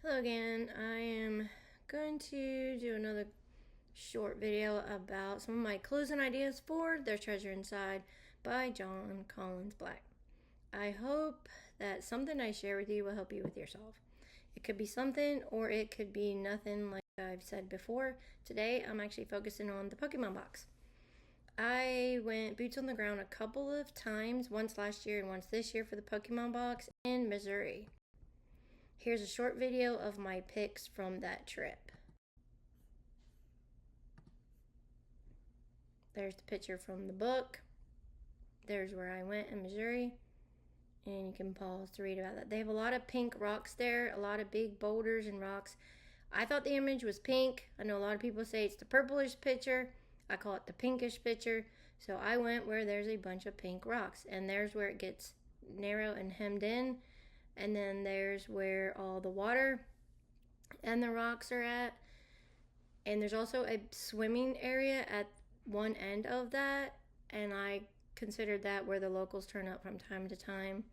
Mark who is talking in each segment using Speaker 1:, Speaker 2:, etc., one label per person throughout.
Speaker 1: Hello again. I am going to do another short video about some of my closing ideas for There's Treasure Inside by John Collins Black. I hope that something I share with you will help you with yourself. It could be something or it could be nothing, like I've said before. Today I'm actually focusing on the Pokemon box. I went boots on the ground a couple of times, once last year and once this year, for the Pokemon box in Missouri. Here's a short video of my pics from that trip. There's the picture from the book. There's where I went in Missouri. And you can pause to read about that. They have a lot of pink rocks there, a lot of big boulders and rocks. I thought the image was pink. I know a lot of people say it's the purplish picture. I call it the pinkish picture. So I went where there's a bunch of pink rocks. And there's where it gets narrow and hemmed in. And then there's where all the water and the rocks are at. And there's also a swimming area at one end of that. And I considered that where the locals turn up from time to time.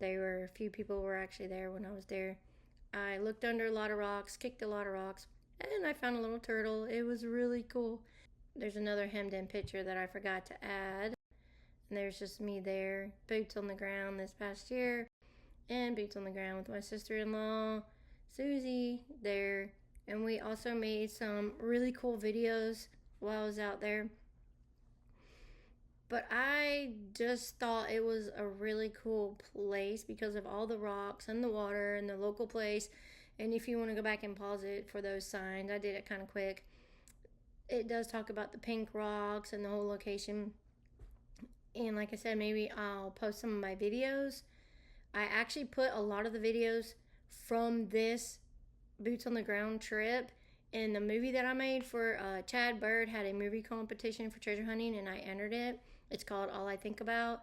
Speaker 1: A few people were actually there when I was there. I looked under a lot of rocks, kicked a lot of rocks, and I found a little turtle. It was really cool. There's another hemmed in picture that I forgot to add. And there's just me there, boots on the ground this past year. And boots on the ground with my sister-in-law, Susie, there. And we also made some really cool videos while I was out there. But I just thought it was a really cool place because of all the rocks and the water and the local place. And if you want to go back and pause it for those signs, I did it kind of quick. It does talk about the pink rocks and the whole location. And like I said, maybe I'll post some of my videos. I actually put a lot of the videos from this boots on the ground trip in the movie that I made for Chad Bird had a movie competition for treasure hunting, and I entered it. It's called All I Think About.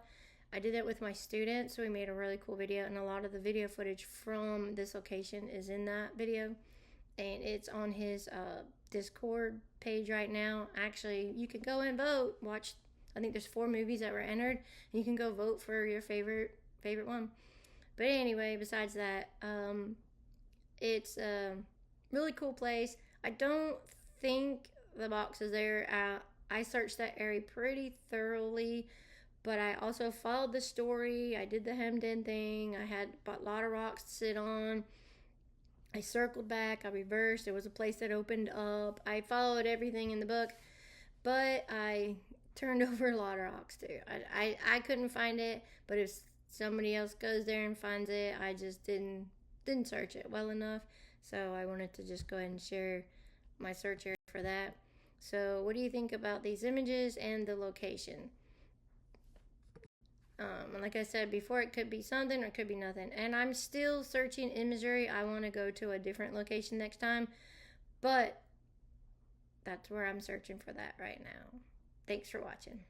Speaker 1: I did it with my students, so we made a really cool video, and a lot of the video footage from this location is in that video, and it's on his Discord page right now. Actually, you can go and vote. Watch, I think there's 4 movies that were entered, and you can go vote for your favorite one. But anyway, besides that, it's a really cool place. I don't think the box is there. I searched that area pretty thoroughly, but I also followed the story. I did the hemmed in thing. I had a lot of rocks to sit on. I circled back. I reversed. There was a place that opened up. I followed everything in the book, but I turned over a lot of rocks too. I couldn't find it, but if somebody else goes there and finds it, I just didn't search it well enough. So I wanted to just go ahead and share my search area for that. So what do you think about these images and the location? And like I said before, it could be something or it could be nothing. And I'm still searching in Missouri. I want to go to a different location next time. But that's where I'm searching for that right now. Thanks for watching.